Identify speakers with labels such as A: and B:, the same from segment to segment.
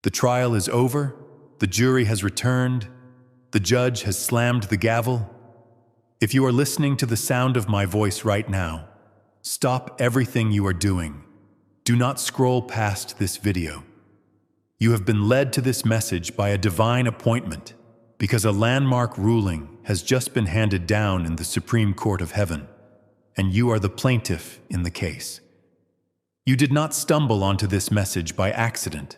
A: The trial is over, the jury has returned, the judge has slammed the gavel. If you are listening to the sound of my voice right now, stop everything you are doing. Do not scroll past this video. You have been led to this message by a divine appointment because a landmark ruling has just been handed down in the Supreme Court of Heaven, and you are the plaintiff in the case. You did not stumble onto this message by accident.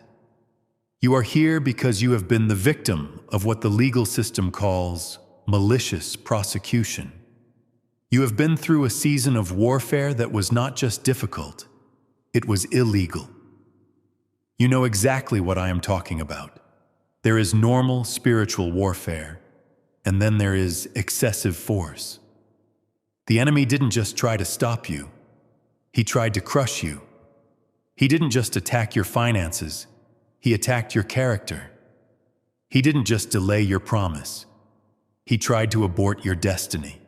A: You are here because you have been the victim of what the legal system calls malicious prosecution. You have been through a season of warfare that was not just difficult, it was illegal. You know exactly what I am talking about. There is normal spiritual warfare, and then there is excessive force. The enemy didn't just try to stop you, he tried to crush you. He didn't just attack your finances, he attacked your character. He didn't just delay your promise, he tried to abort your destiny.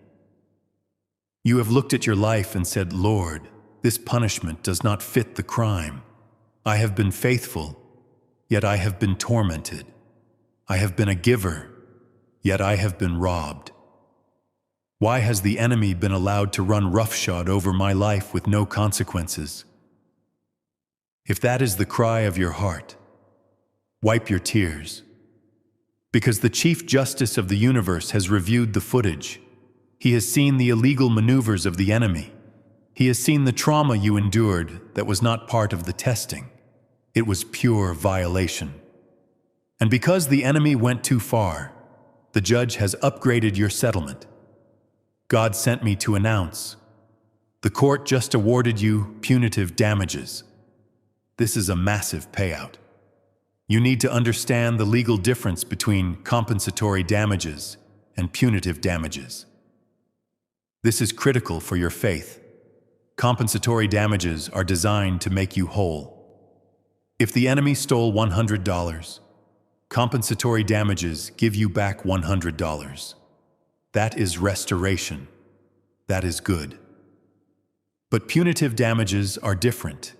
A: You have looked at your life and said, Lord, this punishment does not fit the crime. I have been faithful, yet I have been tormented. I have been a giver, yet I have been robbed. Why has the enemy been allowed to run roughshod over my life with no consequences? If that is the cry of your heart, wipe your tears. Because the Chief Justice of the universe has reviewed the footage. He has seen the illegal maneuvers of the enemy. He has seen the trauma you endured that was not part of the testing. It was pure violation. And because the enemy went too far, the judge has upgraded your settlement. God sent me to announce, the court just awarded you punitive damages. This is a massive payout. You need to understand the legal difference between compensatory damages and punitive damages. This is critical for your faith. Compensatory damages are designed to make you whole. If the enemy stole $100, compensatory damages give you back $100. That is restoration. That is good. But punitive damages are different.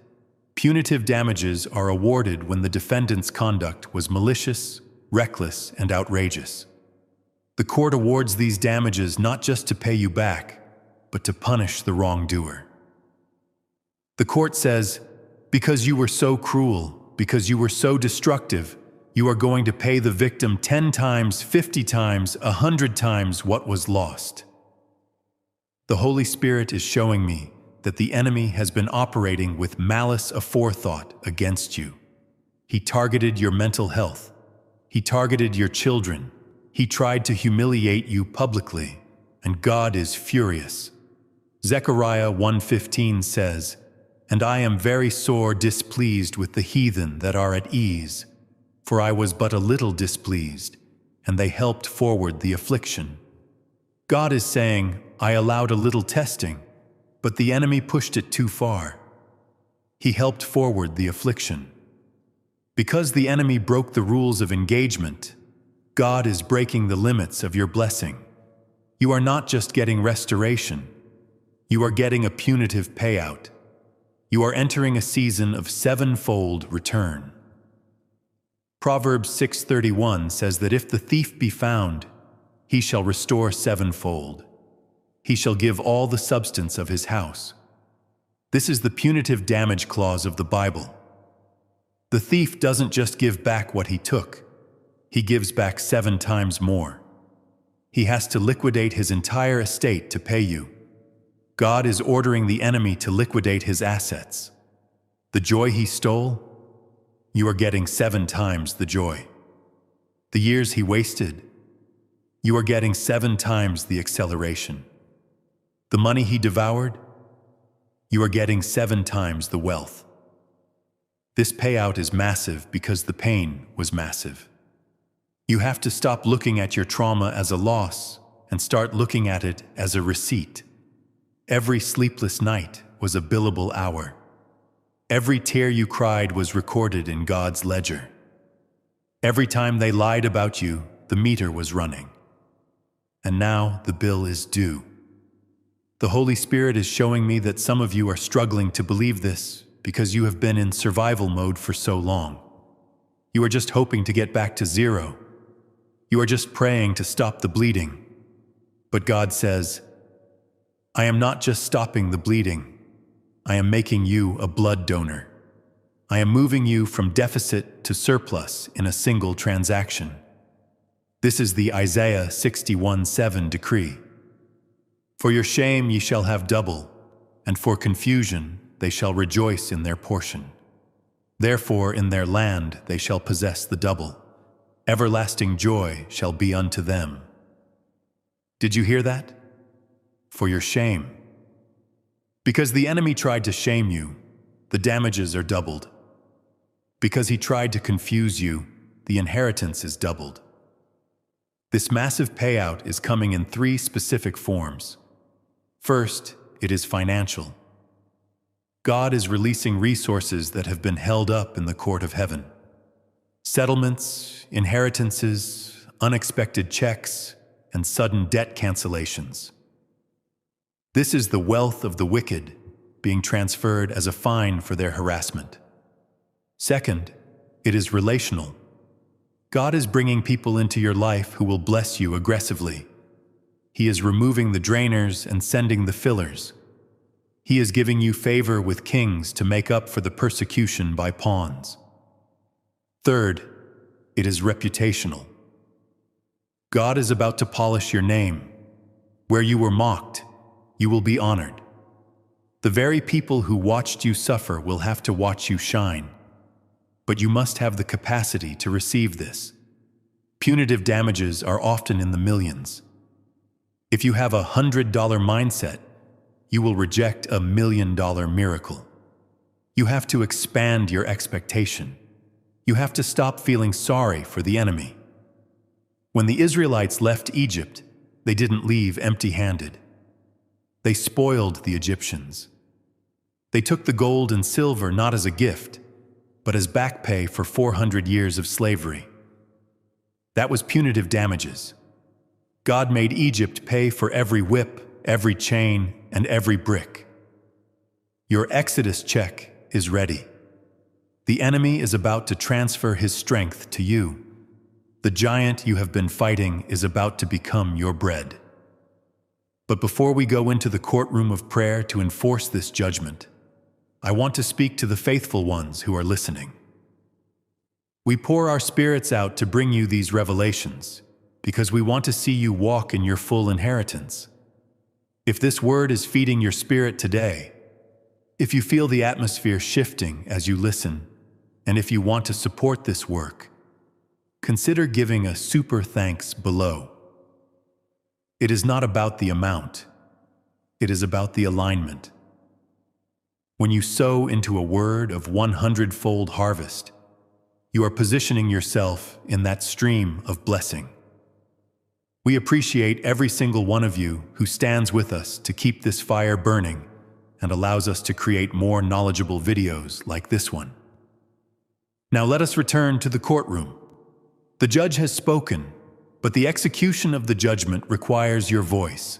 A: Punitive damages are awarded when the defendant's conduct was malicious, reckless, and outrageous. The court awards these damages not just to pay you back, but to punish the wrongdoer. The court says, because you were so cruel, because you were so destructive, you are going to pay the victim 10 times, 50 times, 100 times what was lost. The Holy Spirit is showing me that the enemy has been operating with malice aforethought against you. He targeted your mental health. He targeted your children. He tried to humiliate you publicly, and God is furious. Zechariah 1:15 says, "And I am very sore displeased with the heathen that are at ease, for I was but a little displeased, and they helped forward the affliction." God is saying, I allowed a little testing, but the enemy pushed it too far. He helped forward the affliction. Because the enemy broke the rules of engagement, God is breaking the limits of your blessing. You are not just getting restoration, you are getting a punitive payout. You are entering a season of sevenfold return. Proverbs 6:31 says that if the thief be found, he shall restore sevenfold. He shall give all the substance of his house. This is the punitive damage clause of the Bible. The thief doesn't just give back what he took. He gives back 7 times more. He has to liquidate his entire estate to pay you. God is ordering the enemy to liquidate his assets. The joy he stole, you are getting 7 times the joy. The years he wasted, you are getting 7 times the acceleration. The money he devoured, you are getting 7 times the wealth. This payout is massive because the pain was massive. You have to stop looking at your trauma as a loss and start looking at it as a receipt. Every sleepless night was a billable hour. Every tear you cried was recorded in God's ledger. Every time they lied about you, the meter was running. And now the bill is due. The Holy Spirit is showing me that some of you are struggling to believe this because you have been in survival mode for so long. You are just hoping to get back to zero. You are just praying to stop the bleeding. But God says, I am not just stopping the bleeding. I am making you a blood donor. I am moving you from deficit to surplus in a single transaction. This is the Isaiah 61:7 decree. For your shame ye shall have double, and for confusion they shall rejoice in their portion. Therefore in their land they shall possess the double. Everlasting joy shall be unto them. Did you hear that? For your shame. Because the enemy tried to shame you, the damages are doubled. Because he tried to confuse you, the inheritance is doubled. This massive payout is coming in 3 specific forms. First, it is financial. God is releasing resources that have been held up in the court of heaven. Settlements, inheritances, unexpected checks, and sudden debt cancellations. This is the wealth of the wicked being transferred as a fine for their harassment. Second, it is relational. God is bringing people into your life who will bless you aggressively. He is removing the drainers and sending the fillers. He is giving you favor with kings to make up for the persecution by pawns. Third, it is reputational. God is about to polish your name. Where you were mocked, you will be honored. The very people who watched you suffer will have to watch you shine. But you must have the capacity to receive this. Punitive damages are often in the millions. If you have a $100 mindset, you will reject a $1 million miracle. You have to expand your expectation. You have to stop feeling sorry for the enemy. When the Israelites left Egypt, they didn't leave empty-handed. They spoiled the Egyptians. They took the gold and silver not as a gift, but as back pay for 400 years of slavery. That was punitive damages. God made Egypt pay for every whip, every chain, and every brick. Your Exodus check is ready. The enemy is about to transfer his strength to you. The giant you have been fighting is about to become your bread. But before we go into the courtroom of prayer to enforce this judgment, I want to speak to the faithful ones who are listening. We pour our spirits out to bring you these revelations because we want to see you walk in your full inheritance. If this word is feeding your spirit today, if you feel the atmosphere shifting as you listen, and if you want to support this work, consider giving a super thanks below. It is not about the amount. It is about the alignment. When you sow into a word of 100-fold harvest, you are positioning yourself in that stream of blessing. We appreciate every single one of you who stands with us to keep this fire burning and allows us to create more knowledgeable videos like this one. Now let us return to the courtroom. The judge has spoken, but the execution of the judgment requires your voice.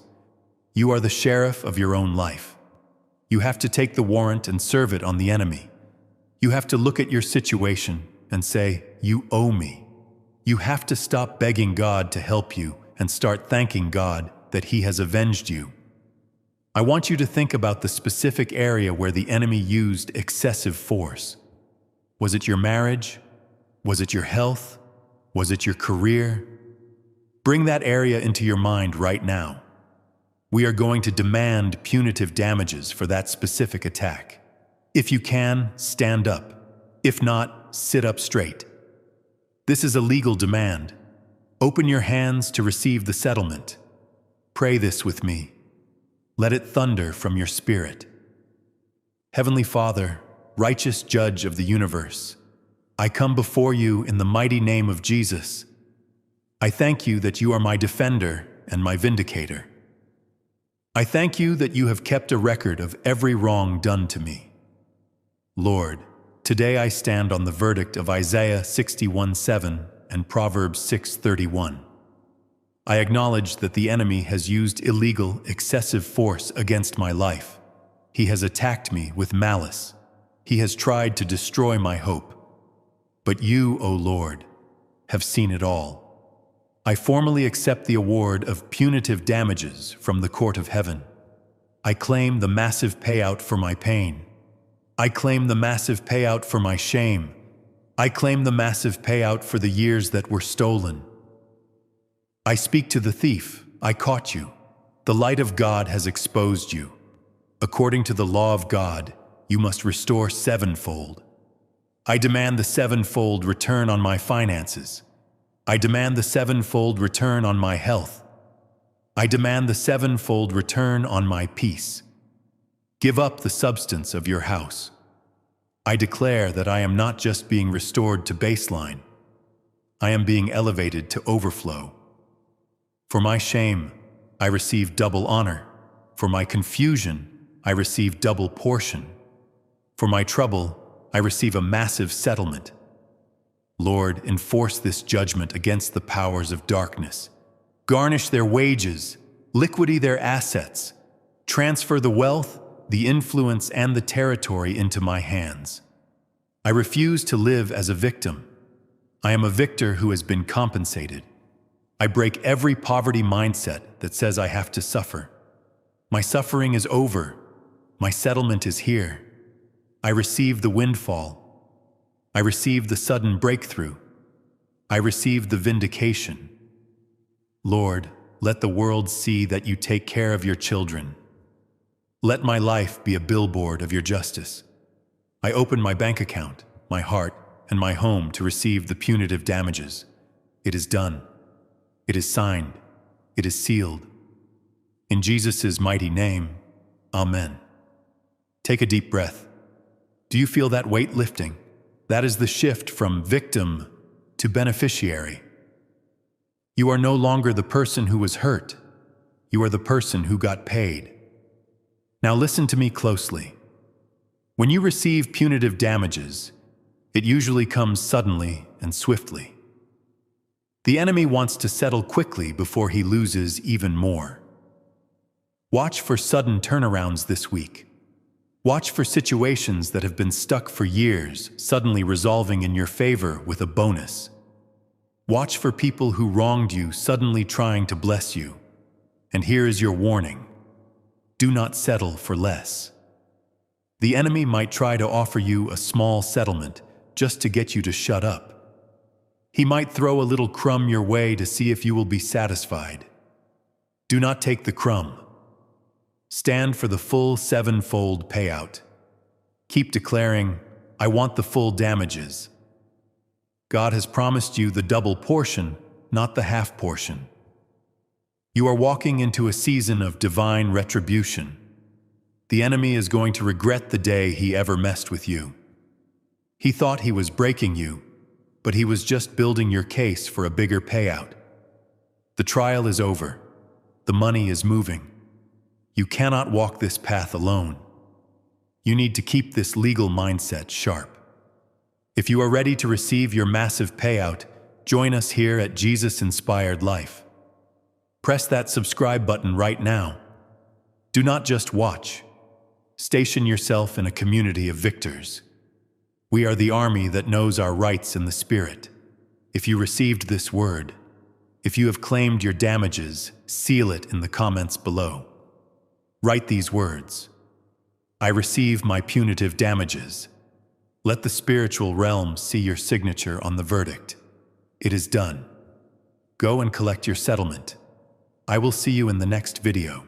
A: You are the sheriff of your own life. You have to take the warrant and serve it on the enemy. You have to look at your situation and say, you owe me. You have to stop begging God to help you and start thanking God that He has avenged you. I want you to think about the specific area where the enemy used excessive force. Was it your marriage? Was it your health? Was it your career? Bring that area into your mind right now. We are going to demand punitive damages for that specific attack. If you can, stand up. If not, sit up straight. This is a legal demand. Open your hands to receive the settlement. Pray this with me. Let it thunder from your spirit. Heavenly Father, righteous Judge of the universe, I come before you in the mighty name of Jesus. I thank you that you are my defender and my vindicator. I thank you that you have kept a record of every wrong done to me. Lord, today I stand on the verdict of Isaiah 61:7 and Proverbs 6:31. I acknowledge that the enemy has used illegal, excessive force against my life. He has attacked me with malice. He has tried to destroy my hope. But you, O Lord, have seen it all. I formally accept the award of punitive damages from the court of heaven. I claim the massive payout for my pain. I claim the massive payout for my shame. I claim the massive payout for the years that were stolen. I speak to the thief, I caught you. The light of God has exposed you. According to the law of God, you must restore sevenfold. I demand the sevenfold return on my finances. I demand the sevenfold return on my health. I demand the sevenfold return on my peace. Give up the substance of your house. I declare that I am not just being restored to baseline. I am being elevated to overflow. For my shame, I receive double honor. For my confusion, I receive double portion. For my trouble, I receive a massive settlement. Lord, enforce this judgment against the powers of darkness. Garnish their wages, liquidate their assets, transfer the wealth, the influence, and the territory into my hands. I refuse to live as a victim. I am a victor who has been compensated. I break every poverty mindset that says I have to suffer. My suffering is over. My settlement is here. I receive the windfall. I receive the sudden breakthrough. I receive the vindication. Lord, let the world see that you take care of your children. Let my life be a billboard of your justice. I open my bank account, my heart, and my home to receive the punitive damages. It is done. It is signed. It is sealed. In Jesus' mighty name, Amen. Take a deep breath. Do you feel that weight lifting? That is the shift from victim to beneficiary. You are no longer the person who was hurt. You are the person who got paid. Now listen to me closely. When you receive punitive damages, it usually comes suddenly and swiftly. The enemy wants to settle quickly before he loses even more. Watch for sudden turnarounds this week. Watch for situations that have been stuck for years suddenly resolving in your favor with a bonus. Watch for people who wronged you suddenly trying to bless you. And here is your warning. Do not settle for less. The enemy might try to offer you a small settlement just to get you to shut up. He might throw a little crumb your way to see if you will be satisfied. Do not take the crumb. Stand for the full sevenfold payout. Keep declaring, I want the full damages. God has promised you the double portion, not the half portion. You are walking into a season of divine retribution. The enemy is going to regret the day he ever messed with you. He thought he was breaking you, but he was just building your case for a bigger payout. The trial is over. The money is moving. You cannot walk this path alone. You need to keep this legal mindset sharp. If you are ready to receive your massive payout, join us here at Jesus Inspired Life. Press that subscribe button right now. Do not just watch. Station yourself in a community of victors. We are the army that knows our rights in the Spirit. If you received this word, if you have claimed your damages, seal it in the comments below. Write these words. I receive my punitive damages. Let the spiritual realm see your signature on the verdict. It is done. Go and collect your settlement. I will see you in the next video.